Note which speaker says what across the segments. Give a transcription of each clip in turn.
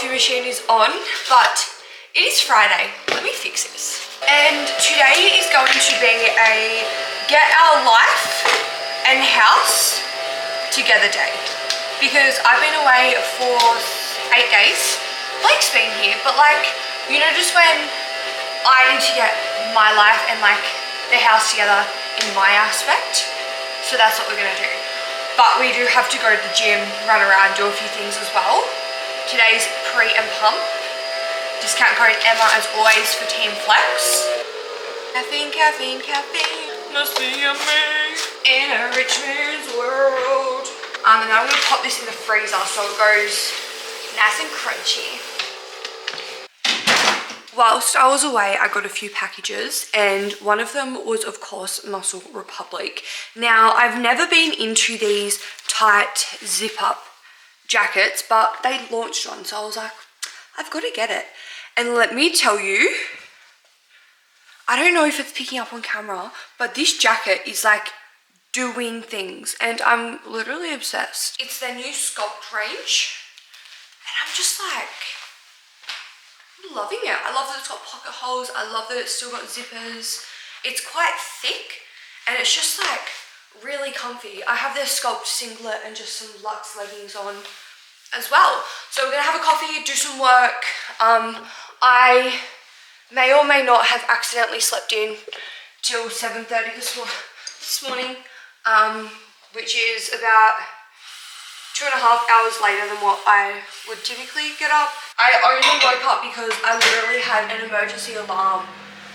Speaker 1: coffee machine is on, but it is Friday. Let me fix this. And today is going to be a get our life and house together day. Because I've been away for 8 days. Blake's been here, but like, you know, just when I need to get my life and like the house together in my aspect. So that's what we're gonna do. But we do have to go to the gym, run around, do a few things as well. Today's pre and pump. Discount code Emma as always for Team Flex. Caffeine, caffeine, caffeine. Must be yummy in a rich man's world. And then I'm gonna pop this in the freezer so it goes nice and crunchy. Whilst I was away, I got a few packages and one of them was, of course, Muscle Republic. Now, I've never been into these tight zip-up jackets, but they launched one, so I was like, I've got to get it. And let me tell you, I don't know if it's picking up on camera, but this jacket is like doing things and I'm literally obsessed. It's their new Sculpt range and I'm just like, loving it. I love that it's got pocket holes. I love that it's still got zippers. It's quite thick and it's just like really comfy. I have their Sculpt singlet and just some luxe leggings on as well. So we're gonna have a coffee, do some work. I may or may not have accidentally slept in till 7:30 this morning, which is about 2.5 hours later than what I would typically get up. I only woke up because I literally had an emergency alarm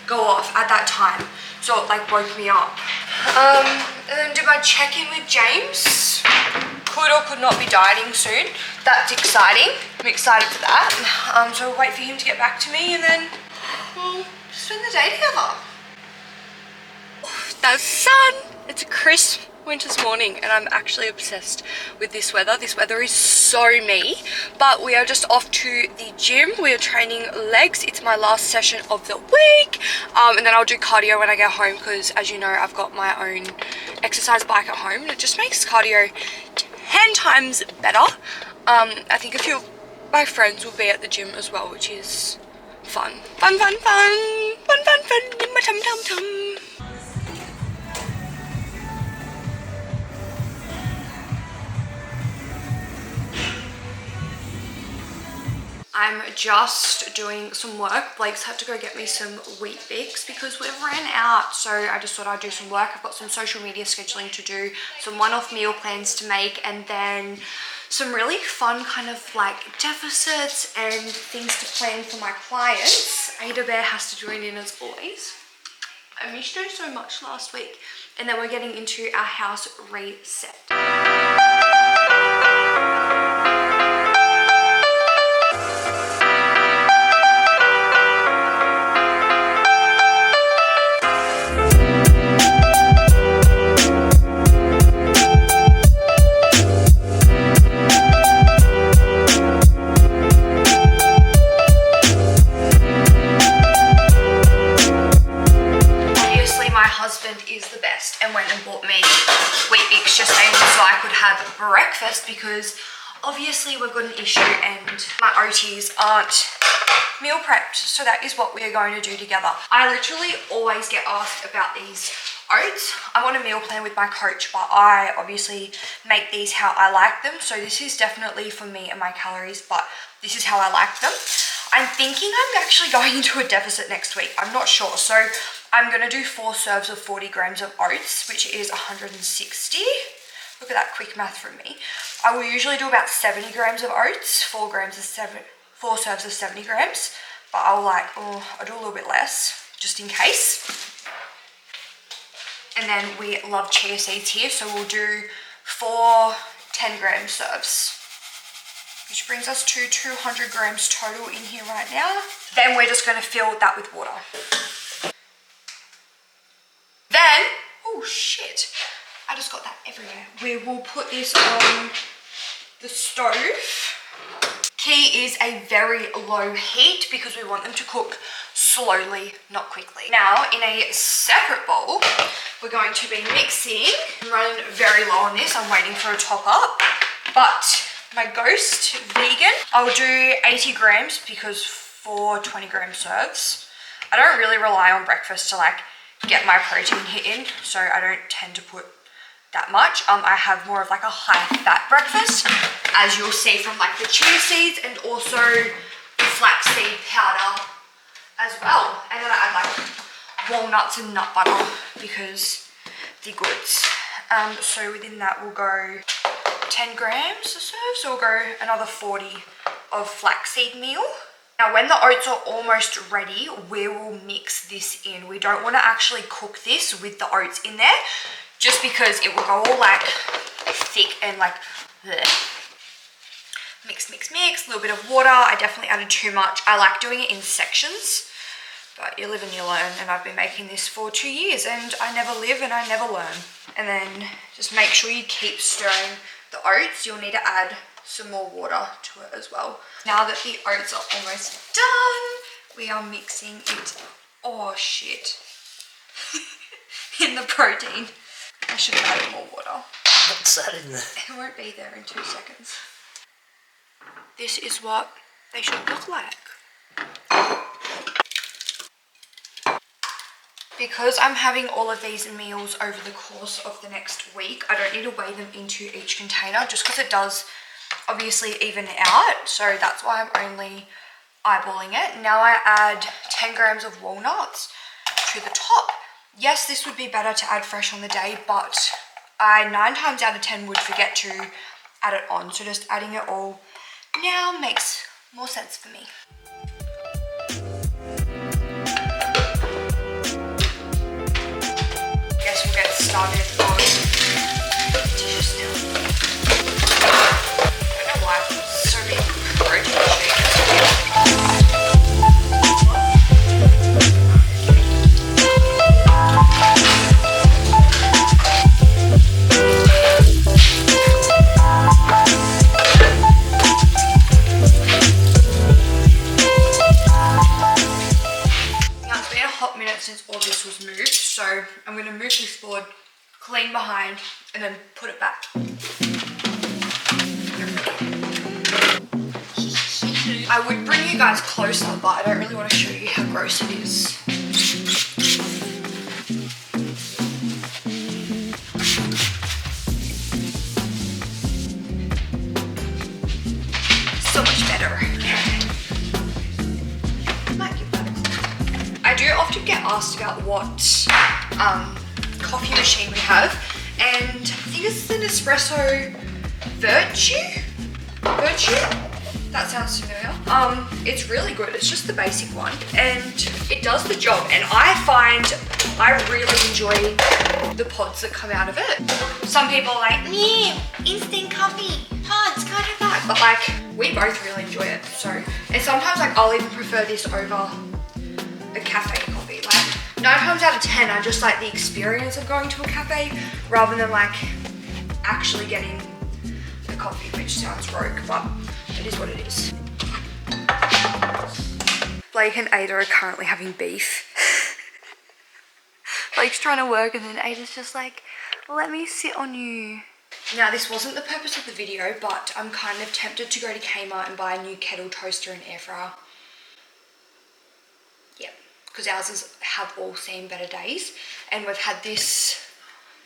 Speaker 1: go off at that time. So it like woke me up. And then did my check-in with James. Could or could not be dieting soon. That's exciting. I'm excited for that. So we'll wait for him to get back to me and then we'll spend the day together. The sun! It's a crisp winter's morning and I'm actually obsessed with this weather. This weather is so me, but we are just off to the gym. We are training legs. It's my last session of the week, and then I'll do cardio when I get home because, as you know, I've got my own exercise bike at home and it just makes cardio 10 times better. I think a few of my friends will be at the gym as well, which is fun. Fun, fun, fun. Fun, fun, fun in my tum tum tum. I'm just doing some work. Blake's had to go get me some Wheat Bix because we've ran out. So I just thought I'd do some work. I've got some social media scheduling to do, some one-off meal plans to make, and then some really fun kind of like deficits and things to plan for my clients. Ada Bear has to join in as always. I missed her so much last week. And then we're getting into our house reset. And went and bought me Wheat Bix just so I could have breakfast because obviously we've got an issue and my OTs aren't meal prepped. So that is what we are going to do together. I literally always get asked about these oats. I'm on a meal plan with my coach, but I obviously make these how I like them. So this is definitely for me and my calories, but this is how I like them. I'm thinking I'm actually going into a deficit next week. I'm not sure. So I'm going to do 4 serves of 40 grams of oats, which is 160. Look at that quick math from me. I will usually do about 70 grams of oats, 4 serves of 70 grams. But I'll I'll do a little bit less just in case. And then we love chia seeds here. So we'll do 4 10-gram serves, which brings us to 200 grams total in here right now. Then we're just going to fill that with water. Then, oh shit, I just got that everywhere. We will put this on the stove. Key is a very low heat because we want them to cook slowly, not quickly. Now, in a separate bowl, we're going to be mixing. I'm running very low on this. I'm waiting for a top up, but my Ghost vegan. I'll do 80 grams because 4 20-gram serves. I don't really rely on breakfast to like get my protein hit in, so I don't tend to put that much. I have more of like a high fat breakfast, as you'll see from like the chia seeds and also the flaxseed powder as well. And then I add like walnuts and nut butter because they're goods. So within that we'll go 10 grams a serve, so we'll go another 40 of flaxseed meal. Now when the oats are almost ready, we will mix this in. We don't want to actually cook this with the oats in there, just because it will go all like thick and like bleh. Mix, mix, mix, a little bit of water. I definitely added too much. I like doing it in sections, but you live and you learn, and I've been making this for 2 years and I never live and I never learn. And then just make sure you keep stirring the oats. You'll need to add some more water to it as well. Now that the oats are almost done, we are mixing it, oh shit, in the protein. I should have added more water.
Speaker 2: What's that in there?
Speaker 1: It won't be there in 2 seconds. This is what they should look like. Because I'm having all of these meals over the course of the next week, I don't need to weigh them into each container, just because it does obviously even out. So that's why I'm only eyeballing it. Now I add 10 grams of walnuts to the top. Yes, this would be better to add fresh on the day, but I 9 times out of 10 would forget to add it on. So just adding it all now makes more sense for me. Guess we'll get started on dishes now. I don't know why so many protein shakes. Since all this was moved, so I'm going to move this board clean behind and then put it back. I would bring you guys closer, but I don't really want to show you how gross it is. So much better. I do often get asked about what coffee machine we have, and I think it's the Nespresso Virtue? That sounds familiar. It's really good. It's just the basic one, and it does the job, and I find I really enjoy the pods that come out of it. Some people are like, me, instant coffee, pods, can't have that, but like, we both really enjoy it, so. And sometimes like I'll even prefer this over a cafe coffee. Like 9 times out of 10, I just like the experience of going to a cafe rather than like actually getting the coffee, which sounds rogue, but it is what it is. Blake and Ada are currently having beef. Blake's trying to work and then Ada's just like, let me sit on you. Now this wasn't the purpose of the video, but I'm kind of tempted to go to Kmart and buy a new kettle, toaster and air fryer. Because ours have all seen better days, and we've had this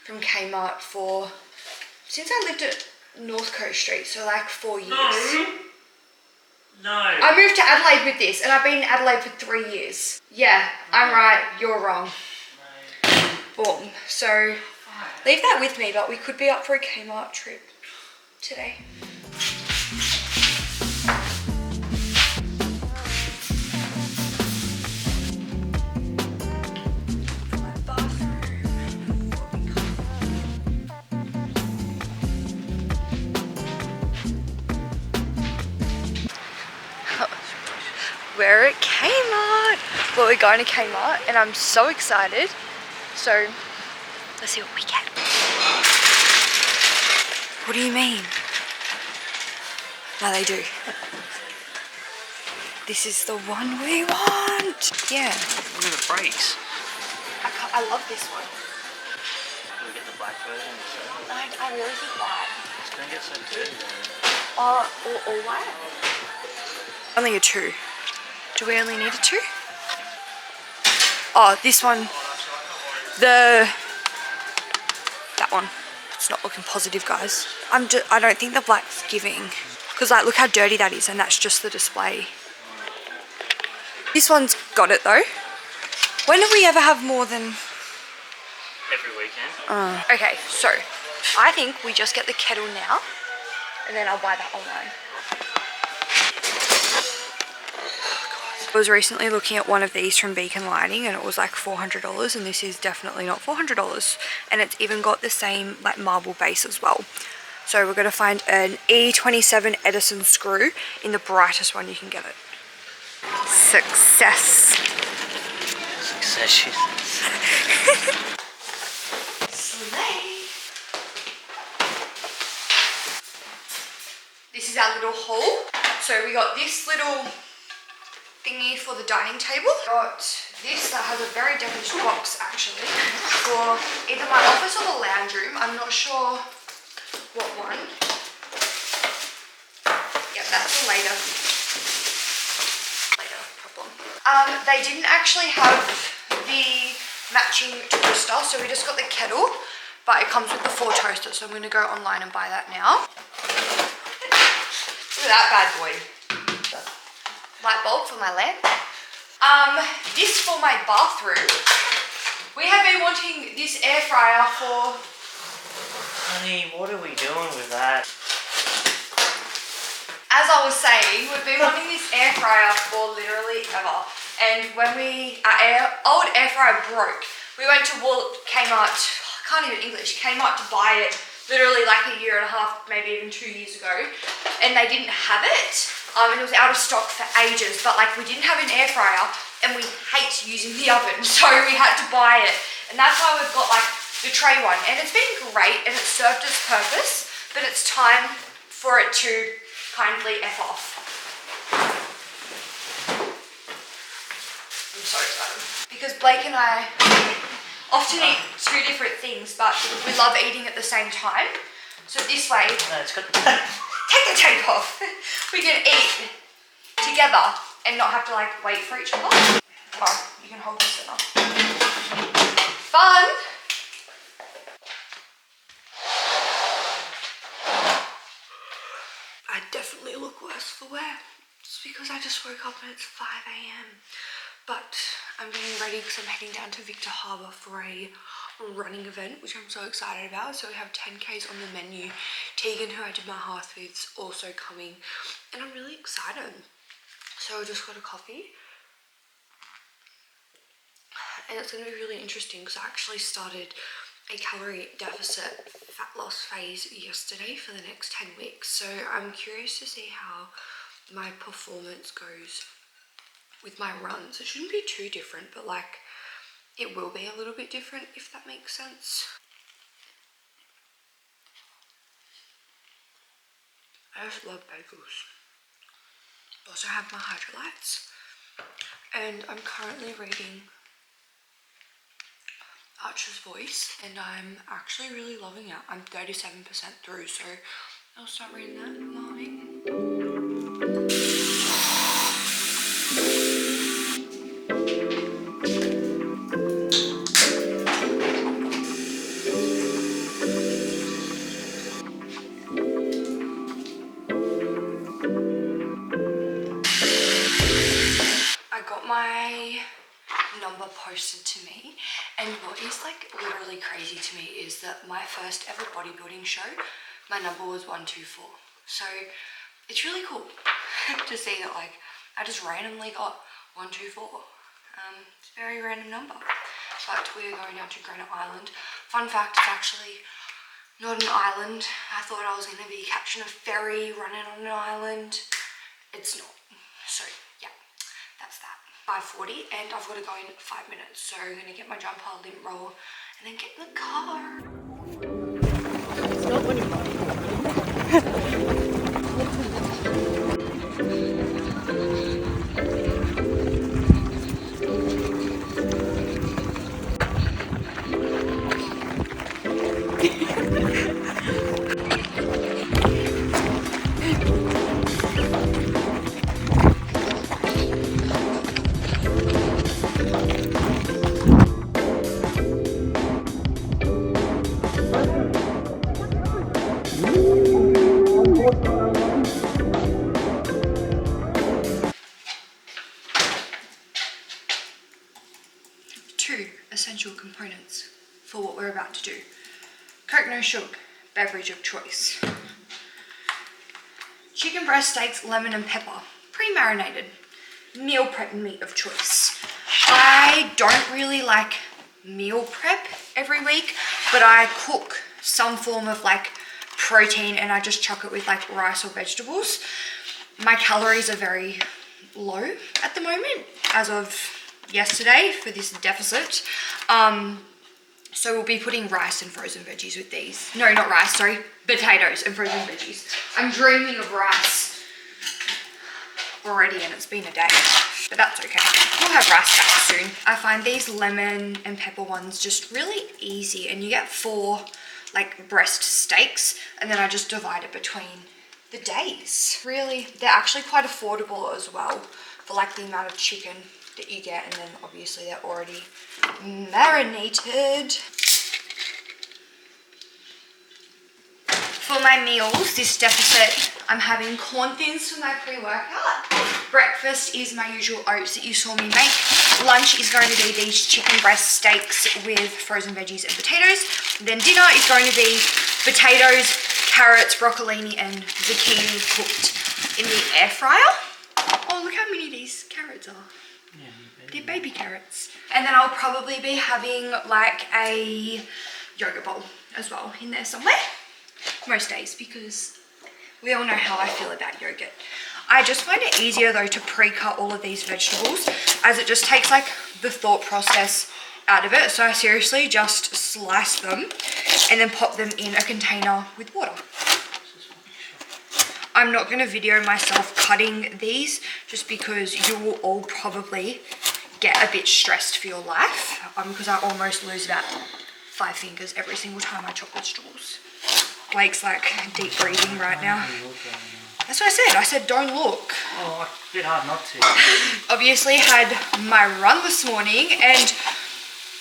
Speaker 1: from Kmart for since I lived at North Coast Street, so like 4 years.
Speaker 2: No.
Speaker 1: I moved to Adelaide with this, and I've been in Adelaide for 3 years. Yeah, I'm right, you're wrong. No. Boom. So leave that with me, but we could be up for a Kmart trip today. We're at Kmart. Well, we're going to Kmart and I'm so excited. So let's see what we get. What do you mean? No, they do. This is the one we want. Yeah.
Speaker 2: Look at the brakes.
Speaker 1: I love this one.
Speaker 2: Can we get the black version instead?
Speaker 1: I really think that.
Speaker 2: It's going to get so dirty though.
Speaker 1: Or what? Only a 2. Do we only need a 2? Oh, this one. That one. It's not looking positive, guys. I don't think the black's giving. Because like, look how dirty that is, and that's just the display. This one's got it though. When do we ever have more than...
Speaker 2: Every weekend.
Speaker 1: Okay, so I think we just get the kettle now, and then I'll buy that online. I was recently looking at one of these from Beacon Lighting, and it was like $400, and this is definitely not $400. And it's even got the same like marble base as well. So we're gonna find an E27 Edison screw in the brightest one you can get it. Success.
Speaker 2: Success, she says.
Speaker 1: Slay. This is our little haul. So we got this little thingy for the dining table. Got this that has a very devilish box actually for either my office or the lounge room. I'm not sure what one. Yep, that's a later problem. They didn't actually have the matching toaster, so we just got the kettle, but it comes with the 4 toasters, so I'm going to go online and buy that now. Look at that bad boy. Light bulb for my lamp. This for my bathroom. We have been wanting this air fryer for...
Speaker 2: Honey, what are we doing with that?
Speaker 1: As I was saying, we've been wanting this air fryer for literally ever. And when our old air fryer broke, we went to Kmart, I can't even English, Kmart to buy it literally like a year and a half, maybe even 2 years ago. And they didn't have it. And it was out of stock for ages, but like we didn't have an air fryer and we hate using the oven, so we had to buy it. And that's why we've got like the tray one. And it's been great and it's served its purpose, but it's time for it to kindly F off. I'm so excited. Because Blake and I often eat 2 different things, but we love eating at the same time. So this way,
Speaker 2: No, it's good.
Speaker 1: take the tape off. We can eat together and not have to like wait for each other. Oh, you can hold this enough. Fun! I definitely look worse for wear. It's because I just woke up and it's 5 AM. But I'm getting ready because I'm heading down to Victor Harbour for a running event, which I'm so excited about. So we have 10Ks on the menu. Tegan, who I did my hearth with, is also coming, and I'm really excited. So I just got a coffee, and it's going to be really interesting because I actually started a calorie deficit fat loss phase yesterday for the next 10 weeks. So I'm curious to see how my performance goes with my runs. It shouldn't be too different, but like it will be a little bit different, if that makes sense. I just love bagels. I also have my hydrolytes, and I'm currently reading Archer's Voice, and I'm actually really loving it. I'm 37% through, so I'll start reading that in the morning. My number posted to me, and what is like literally crazy to me is that my first ever bodybuilding show, my number was 124. So it's really cool to see that like I just randomly got 124. It's a very random number, but we're going down to Granite Island. Fun fact, it's actually not an island. I thought I was going to be catching a ferry, running on an island. It's not. So yeah, that's that. 5:40, and I've got to go in 5 minutes, so I'm going to get my jumper, lint roll, and then get in the car. It's not funny. essential components for what we're about to do. Coke no sugar, beverage of choice. Chicken breast steaks, lemon and pepper, pre-marinated. Meal prep meat of choice. I don't really like meal prep every week, but I cook some form of like protein and I just chuck it with like rice or vegetables. My calories are very low at the moment as of yesterday for this deficit. So we'll be putting rice and frozen veggies with these. No, not rice, sorry, potatoes and frozen veggies. I'm dreaming of rice already and it's been a day, but that's okay. We'll have rice back soon. I find these lemon and pepper ones just really easy, and you get 4 like breast steaks and then I just divide it between the days. Really, they're actually quite affordable as well for like the amount of chicken that you get, and then obviously they're already marinated. For my meals this deficit, I'm having corn thins for my pre-workout. Breakfast is my usual oats that you saw me make. Lunch is going to be these chicken breast steaks with frozen veggies and potatoes. Then dinner is going to be potatoes, carrots, broccolini and zucchini cooked in the air fryer. Oh, look how many these carrots are. Yeah, they're baby carrots. And then I'll probably be having like a yogurt bowl as well in there somewhere. Most days, because we all know how I feel about yogurt. I just find it easier though to pre-cut all of these vegetables, as it just takes like the thought process out of it. So I seriously just slice them and then pop them in a container with water. I'm not going to video myself cutting these just because you will all probably get a bit stressed for your life, because I almost lose about 5 fingers every single time I chop vegetables. Blake's like deep breathing right now. That's what I said. I said don't look.
Speaker 2: Oh, a bit hard not to.
Speaker 1: Obviously had my run this morning, and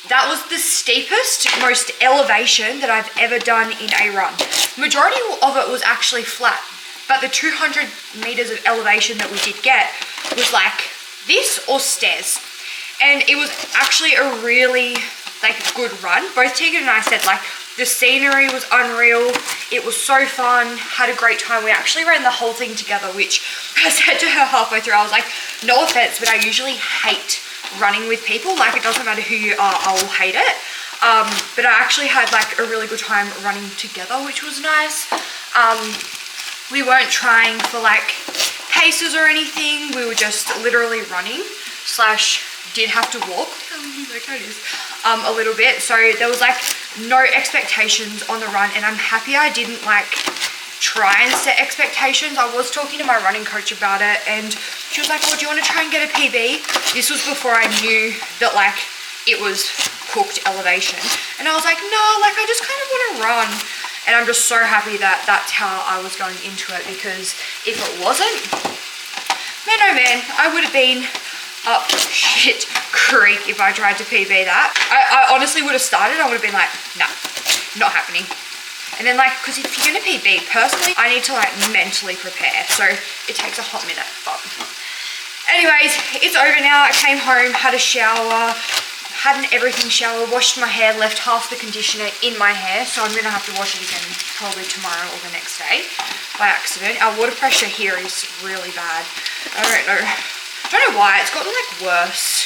Speaker 1: that was the steepest, most elevation that I've ever done in a run. Majority of it was actually flat, but the 200 meters of elevation that we did get was like this or stairs. And it was actually a really like good run. Both Tegan and I said like the scenery was unreal. It was so fun. Had a great time. We actually ran the whole thing together, which I said to her halfway through, I was like, no offense, but I usually hate running with people. Like, it doesn't matter who you are, I will hate it. But I actually had like a really good time running together, which was nice. We weren't trying for like paces or anything. We were just literally running / did have to walk a little bit, so there was like no expectations on the run, and I'm happy I didn't like try and set expectations. I was talking to my running coach about it, and she was like, well, do you want to try and get a PB? This was before I knew that like it was cooked elevation, and I was like, no, like I just kind of want to run. And I'm just so happy that that's how I was going into it, because if it wasn't, man oh man, I would have been up shit creek if I tried to PB that. I honestly would have started. I would have been like, nah, not happening. And then like, because if you're gonna PB, personally, I need to like mentally prepare, so it takes a hot minute. But anyways, it's over now. I came home, had a shower, had an everything shower, washed my hair, left half the conditioner in my hair, so I'm gonna have to wash it again probably tomorrow or the next day by accident. Our water pressure here is really bad. I don't know why, it's gotten like worse,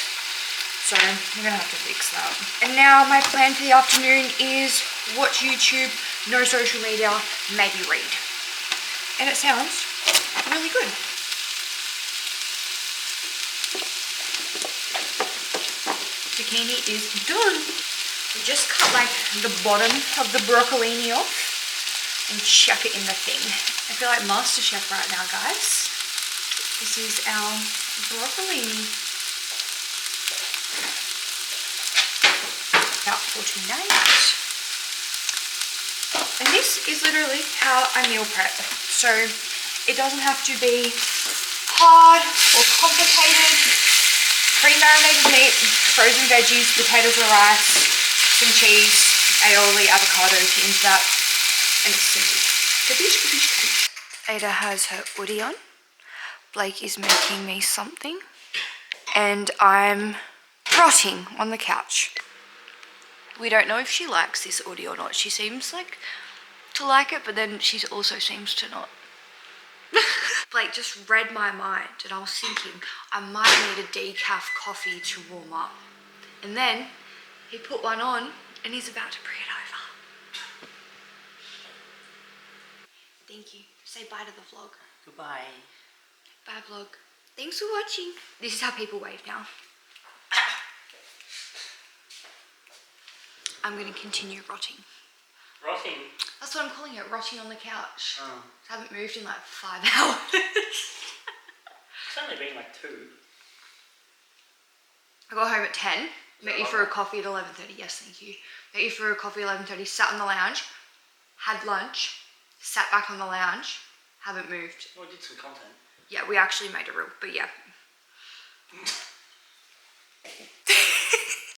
Speaker 1: so I'm gonna have to fix that. And now my plan for the afternoon is watch YouTube, no social media, maybe read. And it sounds really good. Zucchini is done. We just cut like the bottom of the broccolini off and chuck it in the thing. I feel like MasterChef right now, guys. This is our broccolini. Out for tonight. And this is literally how I meal prep. So it doesn't have to be hard or complicated. Pre-marinated meat, frozen veggies, potatoes or rice, some cheese, aioli, avocado into that, and it's simple. Kaboosh, kaboosh, kaboosh. Ada has her hoodie on. Blake is making me something, and I'm rotting on the couch. We don't know if she likes this audio or not. She seems like to like it, but then she also seems to not. Blake just read my mind, and I was thinking I might need a decaf coffee to warm up. And then he put one on, and he's about to bring it over. Thank you. Say bye to the vlog.
Speaker 2: Goodbye.
Speaker 1: Bye vlog. Thanks for watching. This is how people wave now. I'm going to continue rotting.
Speaker 2: Rotting?
Speaker 1: That's what I'm calling it, rotting on the couch.
Speaker 2: Oh.
Speaker 1: I haven't moved in like 5 hours.
Speaker 2: It's only been like 2.
Speaker 1: I got home at 10. Met you for a coffee at 11:30. Yes, thank you. Met you for a coffee at 11:30. Sat on the lounge. Had lunch. Sat back on the lounge. Haven't moved.
Speaker 2: Well, we did some content.
Speaker 1: Yeah, we actually made a reel, but yeah.